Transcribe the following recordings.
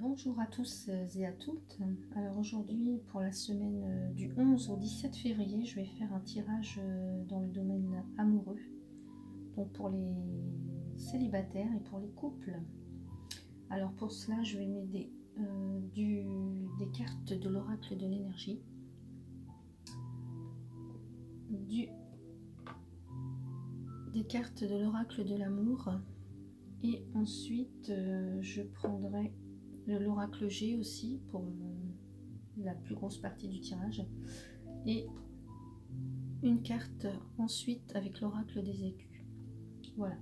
Bonjour à tous et à toutes. Alors aujourd'hui, pour la semaine du 11 au 17 février, je vais faire un tirage dans le domaine amoureux, donc pour les célibataires et pour les couples. Alors pour cela, je vais m'aider des cartes de l'oracle de l'énergie, des cartes de l'oracle de l'amour, et ensuite je prendrai l'oracle G aussi pour la plus grosse partie du tirage, et une carte ensuite avec l'oracle des écus. Voilà,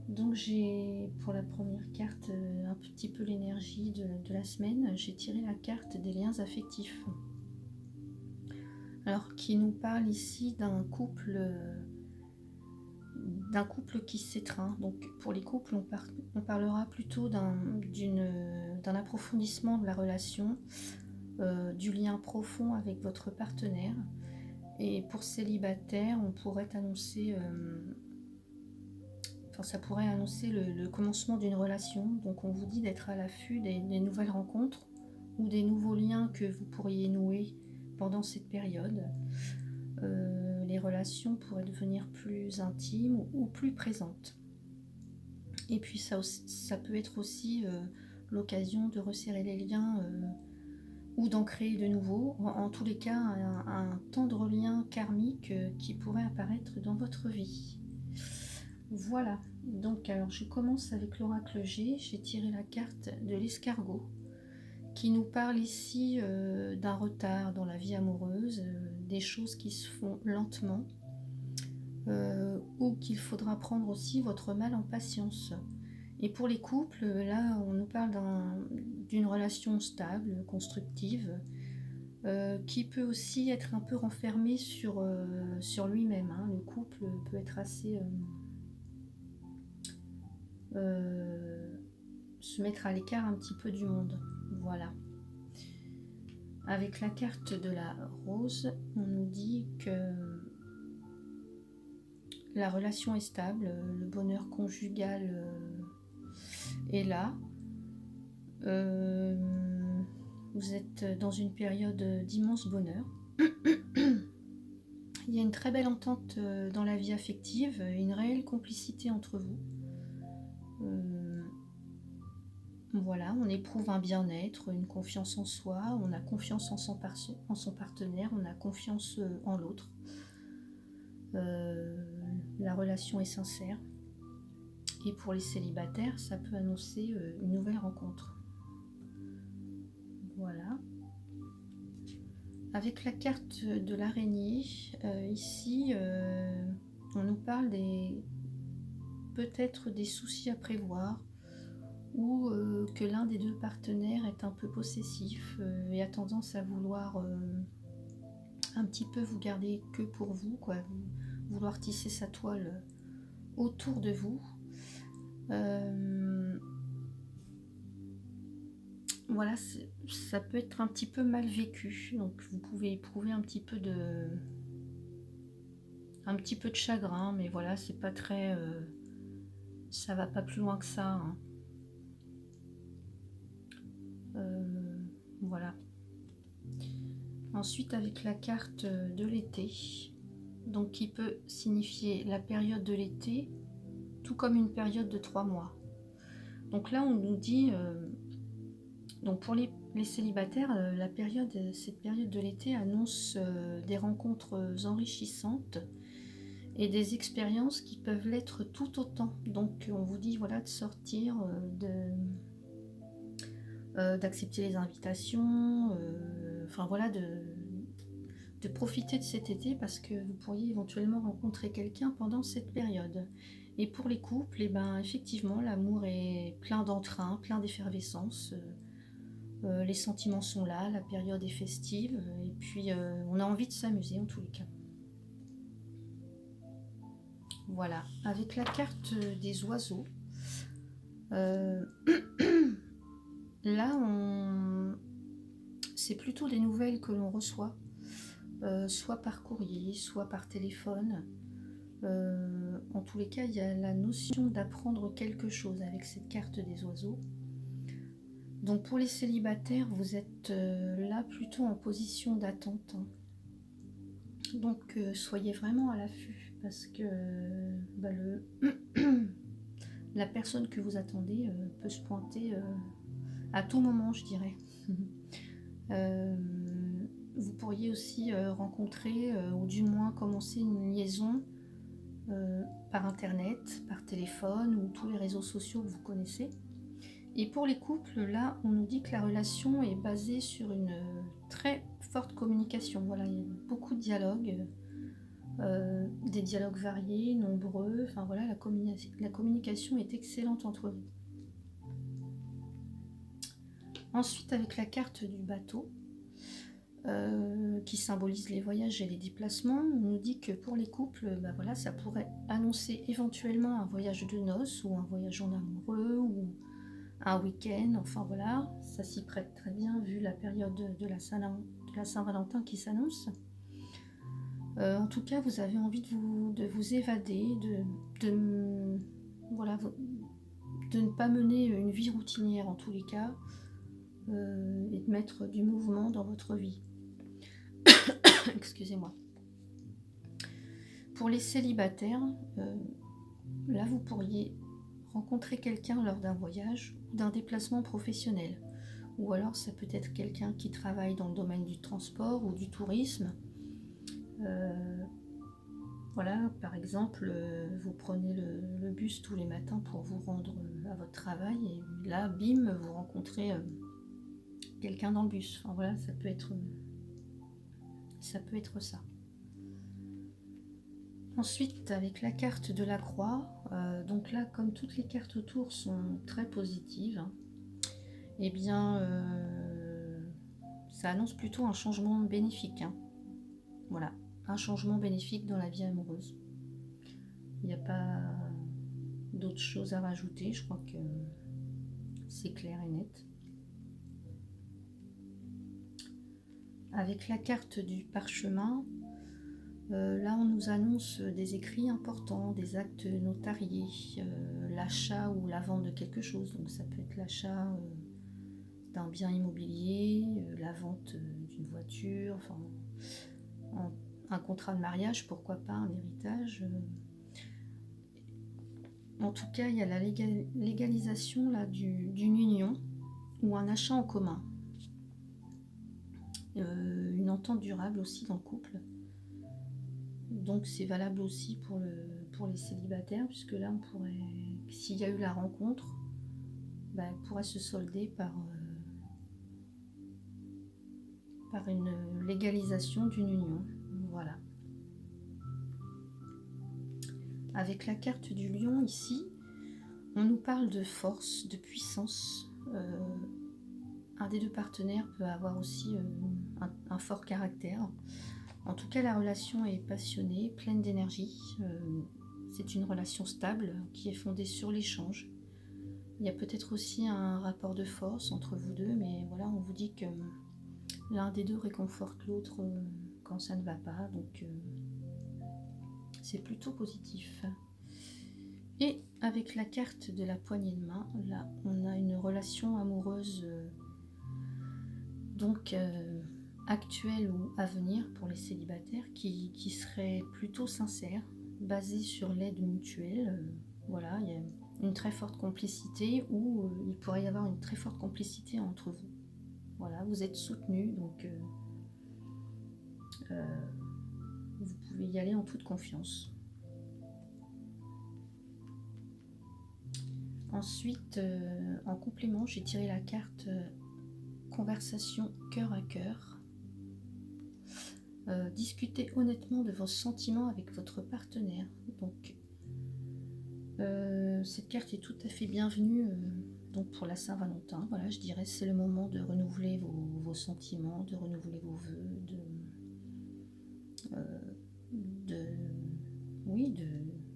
donc j'ai pour la première carte un petit peu l'énergie de la semaine. J'ai tiré la carte des liens affectifs, alors qui nous parle ici d'un couple qui s'étreint. Donc pour les couples, on parlera plutôt d'un approfondissement de la relation, du lien profond avec votre partenaire. Et pour célibataire, on pourrait annoncer, ça pourrait annoncer le commencement d'une relation. Donc on vous dit d'être à l'affût des nouvelles rencontres ou des nouveaux liens que vous pourriez nouer pendant cette période. Les relations pourraient devenir plus intimes ou plus présentes. Et puis ça peut être aussi l'occasion de resserrer les liens ou d'en créer de nouveaux. En tous les cas, un tendre lien karmique qui pourrait apparaître dans votre vie. Voilà, donc alors je commence avec l'oracle G. J'ai tiré la carte de l'escargot, qui nous parle ici d'un retard dans la vie amoureuse, des choses qui se font lentement, ou qu'il faudra prendre aussi votre mal en patience. Et pour les couples, là on nous parle d'une relation stable, constructive, qui peut aussi être un peu renfermé sur lui-même. Le couple peut être assez... se mettre à l'écart un petit peu du monde. Voilà. Avec la carte de la rose, on nous dit que la relation est stable, le bonheur conjugal est là. Vous êtes dans une période d'immense bonheur. Il y a une très belle entente dans la vie affective, une réelle complicité entre vous. Voilà, on éprouve un bien-être, une confiance en soi, on a confiance en son partenaire, on a confiance en l'autre. La relation est sincère. Et pour les célibataires, ça peut annoncer une nouvelle rencontre. Voilà. Avec la carte de l'araignée, ici, on nous parle peut-être des soucis à prévoir, ou que l'un des deux partenaires est un peu possessif et a tendance à vouloir un petit peu vous garder que pour vous, quoi, vouloir tisser sa toile autour de vous. Voilà, ça peut être un petit peu mal vécu, donc vous pouvez éprouver un petit peu de chagrin, mais voilà, c'est pas très... ça va pas plus loin que ça. Voilà. Ensuite, avec la carte de l'été, donc qui peut signifier la période de l'été, tout comme une période de 3 mois. Donc là, on nous dit... donc pour les célibataires, cette période de l'été annonce des rencontres enrichissantes et des expériences qui peuvent l'être tout autant. Donc on vous dit, voilà, de sortir, d'accepter les invitations, enfin voilà, de profiter de cet été, parce que vous pourriez éventuellement rencontrer quelqu'un pendant cette période. Et pour les couples, effectivement, l'amour est plein d'entrain, plein d'effervescence. Les sentiments sont là, la période est festive, et puis on a envie de s'amuser en tous les cas. Voilà, avec la carte des oiseaux, là c'est plutôt des nouvelles que l'on reçoit, soit par courrier, soit par téléphone. En tous les cas, il y a la notion d'apprendre quelque chose avec cette carte des oiseaux, Donc pour les célibataires, vous êtes là plutôt en position d'attente, hein. Donc soyez vraiment à l'affût parce que bah, la personne que vous attendez peut se pointer à tout moment, je dirais. Vous pourriez aussi rencontrer ou du moins commencer une liaison par internet, par téléphone ou tous les réseaux sociaux que vous connaissez. Et pour les couples, là, on nous dit que la relation est basée sur une très forte communication. Voilà, il y a beaucoup de dialogues, des dialogues variés, nombreux. Enfin voilà, la communication est excellente entre vous. Ensuite, avec la carte du bateau, qui symbolise les voyages et les déplacements, on nous dit que pour les couples, bah voilà, ça pourrait annoncer éventuellement un voyage de noces ou un voyage en amoureux ou un week-end. Enfin voilà, ça s'y prête très bien vu la période de la Saint-Valentin qui s'annonce. En tout cas, vous avez envie de vous évader, voilà, de ne pas mener une vie routinière en tous les cas, et de mettre du mouvement dans votre vie. Excusez-moi. Pour les célibataires, là vous pourriez rencontrer quelqu'un lors d'un voyage ou d'un déplacement professionnel. Ou alors ça peut être quelqu'un qui travaille dans le domaine du transport ou du tourisme. Voilà, par exemple, vous prenez le bus tous les matins pour vous rendre à votre travail et là, bim, vous rencontrez quelqu'un dans le bus. Enfin voilà, ça peut être ça. Ensuite, avec la carte de la croix, donc là, comme toutes les cartes autour sont très positives, hein, eh bien, ça annonce plutôt un changement bénéfique, hein. Voilà, un changement bénéfique dans la vie amoureuse. Il n'y a pas d'autres choses à rajouter, je crois que c'est clair et net. Avec la carte du parchemin, là on nous annonce des écrits importants, des actes notariés, l'achat ou la vente de quelque chose. Donc ça peut être l'achat d'un bien immobilier, la vente d'une voiture, enfin un contrat de mariage, pourquoi pas, un héritage. En tout cas, il y a la légalisation là, d'une union ou un achat en commun. Une entente durable aussi dans le couple. Donc c'est valable aussi pour les célibataires, puisque là, on pourrait, s'il y a eu la rencontre, bah, elle pourrait se solder par une légalisation d'une union. Voilà. Avec la carte du lion ici, on nous parle de force, de puissance. Un des deux partenaires peut avoir aussi un fort caractère. En tout cas, la relation est passionnée, pleine d'énergie. C'est une relation stable qui est fondée sur l'échange. Il y a peut-être aussi un rapport de force entre vous deux, mais voilà, on vous dit que l'un des deux réconforte l'autre quand ça ne va pas, donc c'est plutôt positif. Et avec la carte de la poignée de main, là, on a une relation amoureuse donc actuelle ou à venir pour les célibataires qui serait plutôt sincère, basée sur l'aide mutuelle. Voilà, il y a une très forte complicité ou il pourrait y avoir une très forte complicité entre vous. Voilà, vous êtes soutenus, donc vous pouvez y aller en toute confiance. Ensuite, en complément, j'ai tiré la carte conversation cœur à cœur. Discutez honnêtement de vos sentiments avec votre partenaire. Donc, cette carte est tout à fait bienvenue donc pour la Saint-Valentin. Voilà, je dirais c'est le moment de renouveler vos sentiments, de renouveler vos vœux,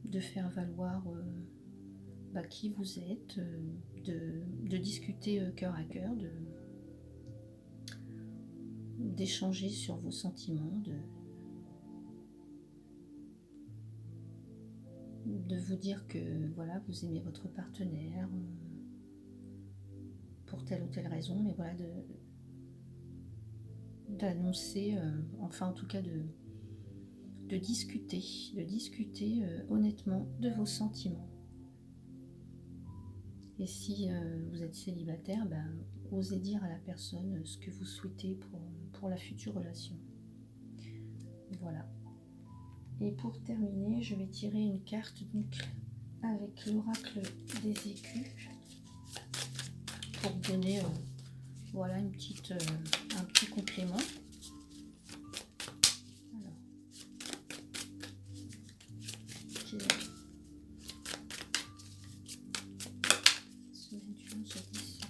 de faire valoir qui vous êtes, de discuter cœur à cœur, d'échanger sur vos sentiments, de vous dire que voilà, vous aimez votre partenaire, pour telle ou telle raison, mais voilà, d'annoncer, enfin en tout cas de discuter honnêtement de vos sentiments. Et si vous êtes célibataire, ben, osez dire à la personne ce que vous souhaitez pour la future relation. Voilà. Et pour terminer, je vais tirer une carte donc, avec l'oracle des écus pour donner voilà, un petit complément. Alors, semaine du 11 au 17.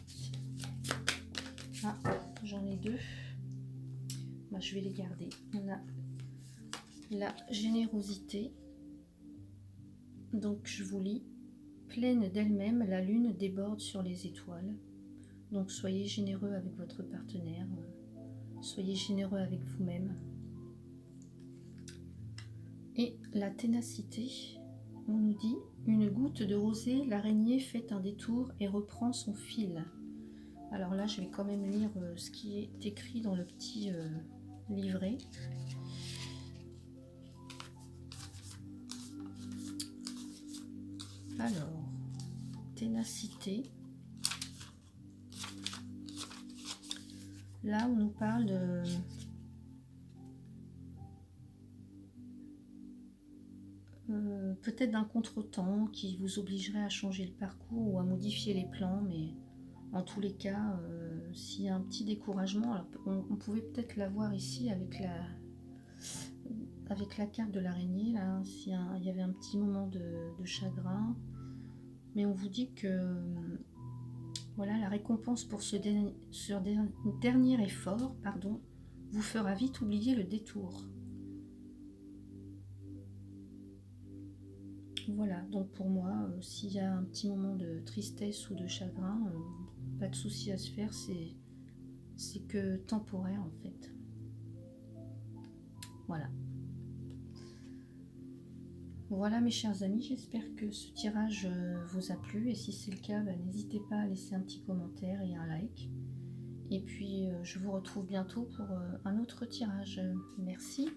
Ah, j'en ai deux. Bah, je vais les garder. On a la générosité. Donc je vous lis. Pleine d'elle-même, la lune déborde sur les étoiles. Donc soyez généreux avec votre partenaire. Soyez généreux avec vous-même. Et la ténacité, on nous dit, une goutte de rosée, l'araignée fait un détour et reprend son fil. Alors là, je vais quand même lire ce qui est écrit dans le petit livret. Alors, ténacité. Là, on nous parle de... peut-être d'un contretemps qui vous obligerait à changer le parcours ou à modifier les plans, mais en tous les cas, s'il y a un petit découragement, alors on pouvait peut-être l'avoir ici avec la carte de l'araignée, là, s'il y avait un petit moment de chagrin, mais on vous dit que voilà, la récompense pour ce dernier effort, pardon, vous fera vite oublier le détour. Voilà, donc pour moi, s'il y a un petit moment de tristesse ou de chagrin, pas de souci à se faire, c'est que temporaire en fait. Voilà. Voilà mes chers amis, j'espère que ce tirage vous a plu et si c'est le cas, n'hésitez pas à laisser un petit commentaire et un like. Et puis je vous retrouve bientôt pour un autre tirage. Merci.